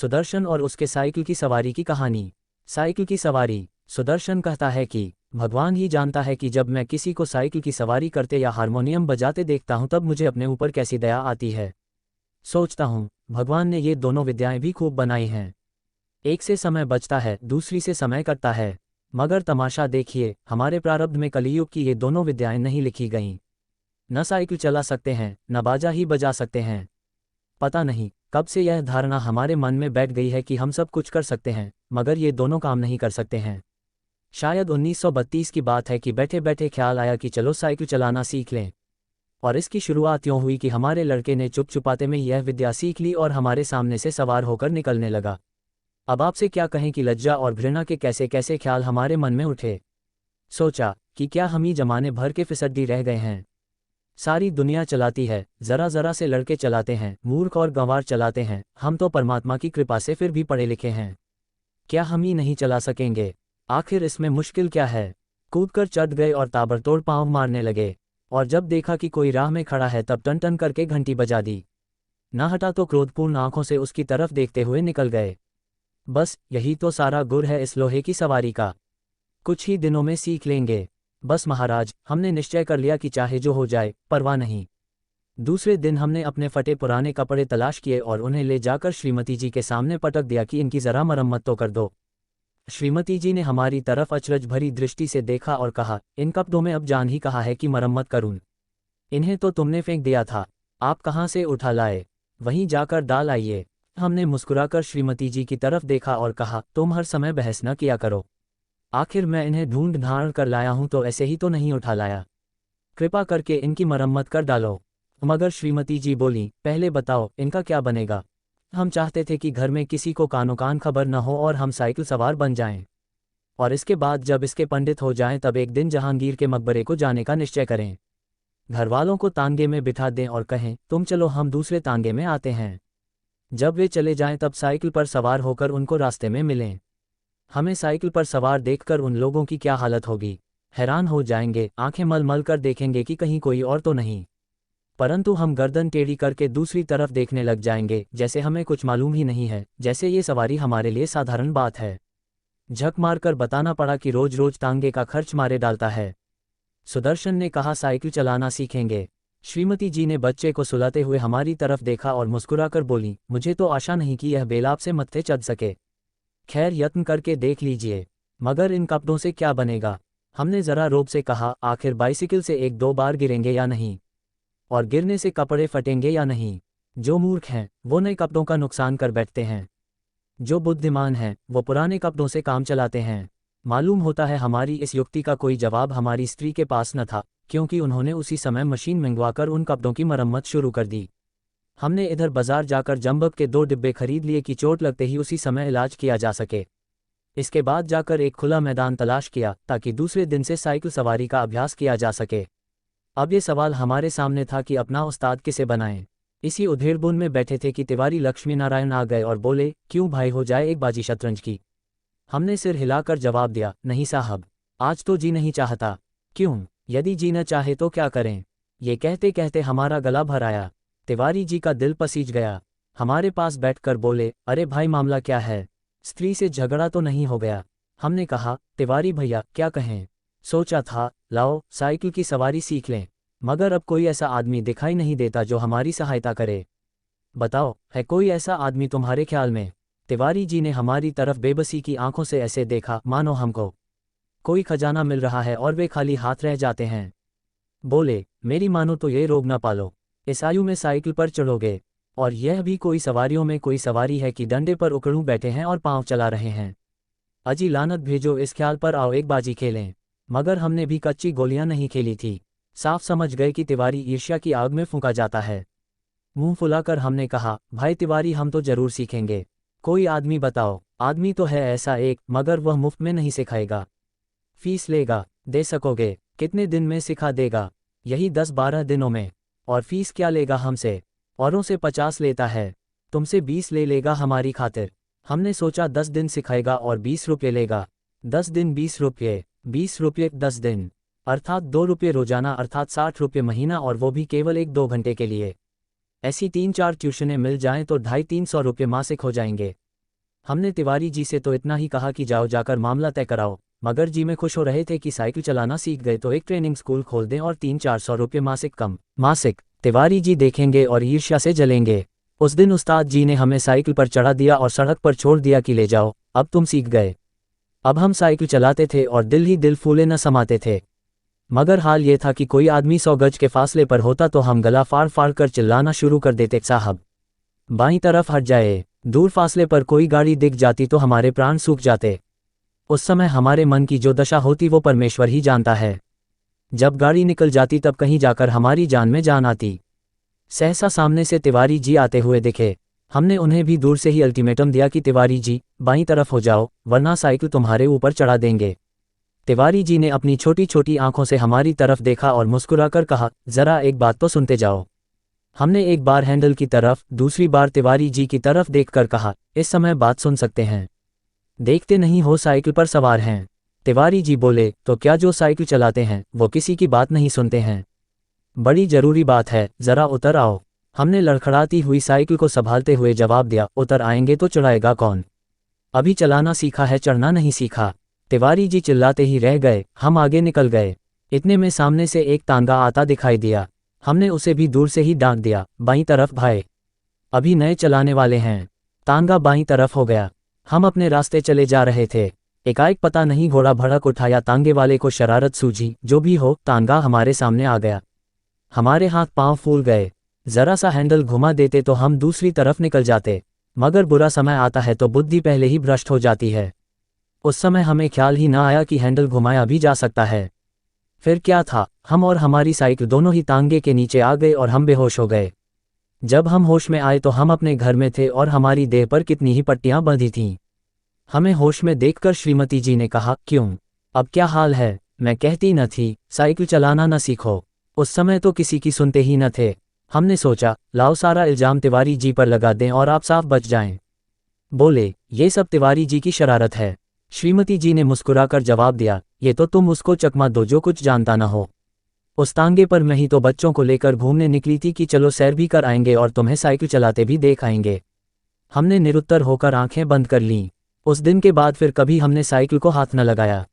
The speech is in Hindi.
सुदर्शन और उसके साइकिल की सवारी की कहानी। साइकिल की सवारी। सुदर्शन कहता है कि भगवान ही जानता है कि जब मैं किसी को साइकिल की सवारी करते या हारमोनियम बजाते देखता हूं तब मुझे अपने ऊपर कैसी दया आती है। सोचता हूं, भगवान ने ये दोनों विद्याएं भी खूब बनाई हैं। एक से समय बचता है, दूसरी से समय कटता है। मगर तमाशा देखिए, हमारे प्रारब्ध में कलियुग की ये दोनों विद्याएं नहीं लिखी गईं। न साइकिल चला सकते हैं, न बाजा ही बजा सकते हैं। पता नहीं कब से यह धारणा हमारे मन में बैठ गई है कि हम सब कुछ कर सकते हैं, मगर ये दोनों काम नहीं कर सकते हैं। शायद 1932 की बात है कि बैठे बैठे ख्याल आया कि चलो साइकिल चलाना सीख लें। और इसकी शुरुआत यूँ हुई कि हमारे लड़के ने चुप चुपाते में यह विद्या सीख ली और हमारे सामने से सवार होकर निकलने लगा। अब आपसे क्या कहें कि लज्जा और घृणा के कैसे कैसे ख्याल हमारे मन में उठे। सोचा कि क्या हम ही जमाने भर के फिसड्डी रह गए हैं। सारी दुनिया चलाती है, जरा जरा से लड़के चलाते हैं, मूर्ख और गंवार चलाते हैं। हम तो परमात्मा की कृपा से फिर भी पढ़े लिखे हैं। क्या हम ही नहीं चला सकेंगे? आखिर इसमें मुश्किल क्या है? कूदकर चढ़ गए और ताबड़तोड़ पाँव मारने लगे। और जब देखा कि कोई राह में खड़ा है तब टन टन करके घंटी बजा दी। ना हटा तो क्रोधपूर्ण आंखों से उसकी तरफ देखते हुए निकल गए। बस यही तो सारा गुर है इस लोहे की सवारी का। कुछ ही दिनों में सीख लेंगे। बस महाराज, हमने निश्चय कर लिया कि चाहे जो हो जाए, परवाह नहीं। दूसरे दिन हमने अपने फटे पुराने कपड़े तलाश किए और उन्हें ले जाकर श्रीमती जी के सामने पटक दिया कि इनकी जरा मरम्मत तो कर दो। श्रीमती जी ने हमारी तरफ अचरज भरी दृष्टि से देखा और कहा, इन कपड़ों में अब जान ही कहा है कि मरम्मत करूं। इन्हें तो तुमने फेंक दिया था, आप कहाँ से उठा लाए? वहीं जाकर डाल आइए। हमने मुस्कुराकर श्रीमती जी की तरफ देखा और कहा, तुम हर समय बहस न किया करो। आखिर मैं इन्हें ढूंढ ढांढ कर लाया हूं तो ऐसे ही तो नहीं उठा लाया। कृपा करके इनकी मरम्मत कर डालो। मगर श्रीमती जी बोली, पहले बताओ इनका क्या बनेगा? हम चाहते थे कि घर में किसी को कानो कान खबर न हो और हम साइकिल सवार बन जाएं। और इसके बाद जब इसके पंडित हो जाएं तब एक दिन जहांगीर के मकबरे को जाने का निश्चय करें। घर वालों को तांगे में बिठा दें और कहें, तुम चलो हम दूसरे तांगे में आते हैं। जब वे चले जाएं तब साइकिल पर सवार होकर उनको रास्ते में मिलें। हमें साइकिल पर सवार देखकर उन लोगों की क्या हालत होगी। हैरान हो जाएंगे, आंखें मल मल कर देखेंगे कि कहीं कोई और तो नहीं। परंतु हम गर्दन टेढ़ी करके दूसरी तरफ देखने लग जाएंगे, जैसे हमें कुछ मालूम ही नहीं है, जैसे ये सवारी हमारे लिए साधारण बात है। झक मारकर बताना पड़ा कि रोज रोज तांगे का खर्च मारे डालता है। सुदर्शन ने कहा, साइकिल चलाना सीखेंगे। श्रीमती जी ने बच्चे को सुलाते हुए हमारी तरफ देखा और मुस्कुराकर बोली, मुझे तो आशा नहीं कि यह बेलाप से मत्थे चढ़ सके। खैर यत्न करके देख लीजिए। मगर इन कपड़ों से क्या बनेगा? हमने जरा रोब से कहा, आखिर बाइसिकल से एक दो बार गिरेंगे या नहीं? और गिरने से कपड़े फटेंगे या नहीं? जो मूर्ख हैं वो नए कपड़ों का नुकसान कर बैठते हैं। जो बुद्धिमान हैं वो पुराने कपड़ों से काम चलाते हैं। मालूम होता है हमारी इस युक्ति का कोई जवाब हमारी स्त्री के पास न था, क्योंकि उन्होंने उसी समय मशीन मंगवाकर उन कपड़ों की मरम्मत शुरू कर दी। हमने इधर बाजार जाकर जंबक के 2 डिब्बे खरीद लिए कि चोट लगते ही उसी समय इलाज किया जा सके। इसके बाद जाकर एक खुला मैदान तलाश किया ताकि दूसरे दिन से साइकिल सवारी का अभ्यास किया जा सके। अब ये सवाल हमारे सामने था कि अपना उस्ताद किसे बनाएं। इसी उधेड़बुन में बैठे थे कि तिवारी लक्ष्मी नारायण आ गए और बोले, क्यों भाई, हो जाए एक बाजी शतरंज की? हमने सिर हिलाकर जवाब दिया, नहीं साहब, आज तो जी नहीं चाहता। क्यों? यदि जी न चाहे तो क्या करें? ये कहते कहते हमारा गला भर आया। तिवारी जी का दिल पसीज गया। हमारे पास बैठकर बोले, अरे भाई, मामला क्या है? स्त्री से झगड़ा तो नहीं हो गया? हमने कहा, तिवारी भैया क्या कहें, सोचा था लाओ साइकिल की सवारी सीख लें, मगर अब कोई ऐसा आदमी दिखाई नहीं देता जो हमारी सहायता करे। बताओ, है कोई ऐसा आदमी तुम्हारे ख्याल में? तिवारी जी ने हमारी तरफ बेबसी की आंखों से ऐसे देखा मानो हमको कोई खजाना मिल रहा है और वे खाली हाथ रह जाते हैं। बोले, मेरी मानो तो ये रोग ना पालो, इस आयु में साइकिल पर चढ़ोगे? और यह भी कोई सवारियों में कोई सवारी है कि डंडे पर उकड़ू बैठे हैं और पांव चला रहे हैं? अजी लानत भेजो इस ख्याल पर, आओ एक बाजी खेलें। मगर हमने भी कच्ची गोलियां नहीं खेली थी। साफ समझ गए कि तिवारी ईर्ष्या की आग में फूंका जाता है। मुंह फुलाकर हमने कहा, भाई तिवारी, हम तो जरूर सीखेंगे। कोई आदमी बताओ। आदमी तो है ऐसा एक, मगर वह मुफ्त में नहीं सिखाएगा। फीस लेगा? दे सकोगे? कितने दिन में सिखा देगा? यही 10-12 दिनों में। और फीस क्या लेगा हमसे? औरों से 50 लेता है, तुमसे 20 ले लेगा हमारी खातिर। हमने सोचा 10 दिन सिखाएगा और 20 रुपये लेगा। 10 दिन 20 रुपये, 20 रुपये 10 दिन, अर्थात 2 रुपये रोजाना, अर्थात 60 रुपये महीना, और वो भी केवल 1-2 घंटे के लिए। ऐसी 3-4 ट्यूशनें मिल जाएं तो 250-300 रुपये मासिक हो जाएंगे। हमने तिवारी जी से तो इतना ही कहा कि जाओ जाकर मामला तय कराओ, मगर जी में खुश हो रहे थे कि साइकिल चलाना सीख गए तो एक ट्रेनिंग स्कूल खोल दें और 300-400 रुपये मासिक कम। मासिक तिवारी जी देखेंगे और ईर्ष्या से जलेंगे। उस दिन उस्ताद जी ने हमें साइकिल पर चढ़ा दिया और सड़क पर छोड़ दिया कि ले जाओ, अब तुम सीख गए। अब हम साइकिल चलाते थे और दिल ही दिल फूले न समाते थे। मगर हाल ये था कि कोई आदमी 100 गज के फासले पर होता तो हम गला फाड़ फाड़ कर चिल्लाना शुरू कर देते, साहब बाईं तरफ हट जाए। दूर फासले पर कोई गाड़ी दिख जाती तो हमारे प्राण सूख जाते। उस समय हमारे मन की जो दशा होती वो परमेश्वर ही जानता है। जब गाड़ी निकल जाती तब कहीं जाकर हमारी जान में जान आती। सहसा सामने से तिवारी जी आते हुए दिखे। हमने उन्हें भी दूर से ही अल्टीमेटम दिया कि तिवारी जी बाईं तरफ हो जाओ, वरना साइकिल तुम्हारे ऊपर चढ़ा देंगे। तिवारी जी ने अपनी छोटी छोटी आंखों से हमारी तरफ देखा और मुस्कुराकर कहा, जरा एक बात तो सुनते जाओ। हमने एक बार हैंडल की तरफ, दूसरी बार तिवारी जी की तरफ देखकर कहा, इस समय बात सुन सकते हैं, देखते नहीं हो साइकिल पर सवार हैं। तिवारी जी बोले, तो क्या जो साइकिल चलाते हैं वो किसी की बात नहीं सुनते हैं? बड़ी जरूरी बात है, जरा उतर आओ। हमने लड़खड़ाती हुई साइकिल को संभालते हुए जवाब दिया, उतर आएंगे तो चढ़ाएगा कौन? अभी चलाना सीखा है, चढ़ना नहीं सीखा। तिवारी जी चिल्लाते ही रह गए। हम आगे निकल गए। इतने में सामने से एक तांगा आता दिखाई दिया। हमने उसे भी दूर से ही डांट दिया, बाईं तरफ भाई, अभी नए चलाने वाले हैं। तांगा बाईं तरफ हो गया। हम अपने रास्ते चले जा रहे थे। एकाएक पता नहीं घोड़ा भड़क उठा या तांगे वाले को शरारत सूझी, जो भी हो तांगा हमारे सामने आ गया। हमारे हाथ पांव फूल गए। जरा सा हैंडल घुमा देते तो हम दूसरी तरफ निकल जाते, मगर बुरा समय आता है तो बुद्धि पहले ही भ्रष्ट हो जाती है। उस समय हमें ख्याल ही ना आया कि हैंडल घुमाया भी जा सकता है। फिर क्या था, हम और हमारी साइकिल दोनों ही तांगे के नीचे आ गए और हम बेहोश हो गए। जब हम होश में आए तो हम अपने घर में थे और हमारी देह पर कितनी ही पट्टियां बंधी थीं। हमें होश में देखकर श्रीमती जी ने कहा, क्यों, अब क्या हाल है? मैं कहती न थी साइकिल चलाना न सीखो। उस समय तो किसी की सुनते ही न थे। हमने सोचा लाओ सारा इल्जाम तिवारी जी पर लगा दें और आप साफ बच जाएं। बोले, ये सब तिवारी जी की शरारत है। श्रीमती जी ने मुस्कुराकर जवाब दिया, ये तो तुम उसको चकमा दो जो कुछ जानता न हो। उस तांगे पर मैं ही तो बच्चों को लेकर घूमने निकली थी कि चलो सैर भी कर आएंगे और तुम्हें साइकिल चलाते भी देख आएंगे। हमने निरुत्तर होकर आंखें बंद कर लीं। उस दिन के बाद फिर कभी हमने साइकिल को हाथ न लगाया।